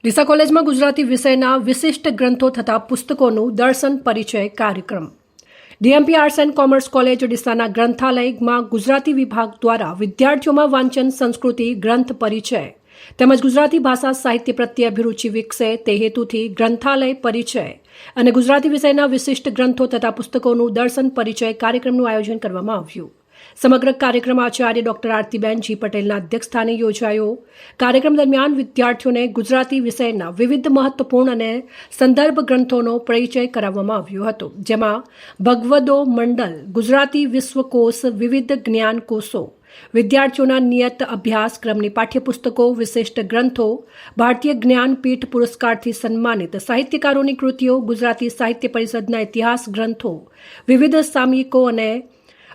ડીસા કોલેજમાં ગુજરાતી વિષયના વિશિષ્ટ ગ્રંથો તથા પુસ્તકોનું દર્શન પરિચય કાર્યક્રમ. DMP arts and commerce college ડીસાના ગ્રંથાલયમાં ગુજરાતી વિભાગ દ્વારા વિદ્યાર્થીઓમાં વાંચન સંસ્કૃતિ ગ્રંથ પરિચય તેમજ ગુજરાતી ભાષા સાહિત્ય પ્રત્યે અભિરુચિ વિકસે તે હેતુથી ગ્રંથાલય પરિચય અને ગુજરાતી વિષયના વિશિષ્ટ ગ્રંથો તથા પુસ્તકોનું દર્શન પરિચય કાર્યક્રમનું આયોજન કરવામાં આવ્યું. સમગ્ર કાર્યક્રમ આચાર્ય ડોક્ટર આરતીબેન જી પટેલના અધ્યક્ષસ્થાને યોજાયો. કાર્યક્રમ દરમિયાન વિદ્યાર્થીઓને ગુજરાતી વિષયના વિવિધ મહત્વપૂર્ણ અને સંદર્ભ ગ્રંથોનો પરિચય કરાવવામાં આવ્યો હતો, જેમાં ભગવદો મંડલ, ગુજરાતી વિશ્વકોશ, વિવિધ જ્ઞાનકોશો, વિદ્યાર્થીઓના નિયત અભ્યાસક્રમની પાઠ્યપુસ્તકો, વિશિષ્ટ ગ્રંથો, ભારતીય જ્ઞાનપીઠ પુરસ્કારથી સન્માનિત સાહિત્યકારોની કૃતિઓ, ગુજરાતી સાહિત્ય પરિષદના ઇતિહાસ ગ્રંથો, વિવિધ સામયિકો અને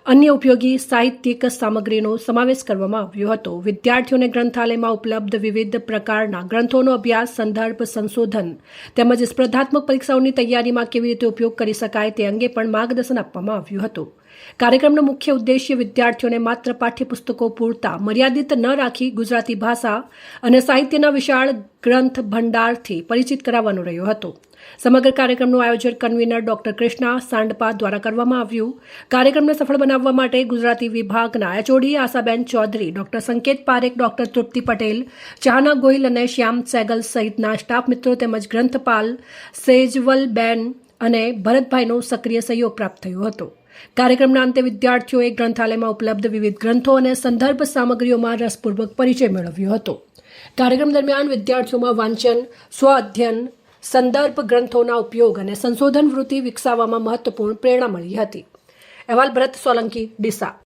અન્ય ઉપયોગી સાહિત્યિક સામગ્રીનો સમાવેશ કરવામાં આવ્યો હતો. વિદ્યાર્થીઓને ગ્રંથાલયમાં ઉપલબ્ધ વિવિધ પ્રકારના ગ્રંથોનો અભ્યાસ, સંદર્ભ, સંશોધન તેમજ સ્પર્ધાત્મક પરીક્ષાઓની તૈયારીમાં કેવી રીતે ઉપયોગ કરી શકાય તે અંગે પણ માર્ગદર્શન આપવામાં આવ્યું હતું. કાર્યક્રમનો મુખ્ય ઉદ્દેશ્ય વિદ્યાર્થીઓને માત્ર પાઠ્યપુસ્તકો પૂરતા મર્યાદિત ન રાખી ગુજરાતી ભાષા અને સાહિત્યના વિશાળ ગ્રંથ ભંડારથી પરિચિત કરાવવાનો રહ્યો હતો. સમગ્ર કાર્યક્રમનું આયોજન કન્વીનર ડોક્ટર કૃષ્ણા સાંડપા દ્વારા કરવામાં આવ્યું. કાર્યક્રમને સફળ બનાવવા માટે ગુજરાતી વિભાગના એચઓડી આશાબેન ચૌધરી, ડોક્ટર સંકેત પારેખ, ડોક્ટર તૃપ્તિ પટેલ, ચાહના ગોહિલ અને શ્યામ સેગલ સહિતના સ્ટાફ મિત્રો તેમજ ગ્રંથપાલ સેજવલબેન અને ભરતભાઈનો સક્રિય સહયોગ પ્રાપ્ત થયો હતો. કાર્યક્રમના અંતે વિદ્યાર્થીઓએ ગ્રંથાલયમાં ઉપલબ્ધ વિવિધ ગ્રંથો અને સંદર્ભ સામગ્રીઓમાં રસપૂર્વક પરિચય મેળવ્યો હતો. કાર્યક્રમ દરમિયાન વિદ્યાર્થીઓમાં વાંચન, સ્વ-અધ્યયન, સંદર્ભ ગ્રંથોના ઉપયોગ અને સંશોધન વૃત્તિ વિકસાવવામાં મહત્વપૂર્ણ પ્રેરણા મળી હતી. અહેવાલ ભરત સોલંકી, ડીસા.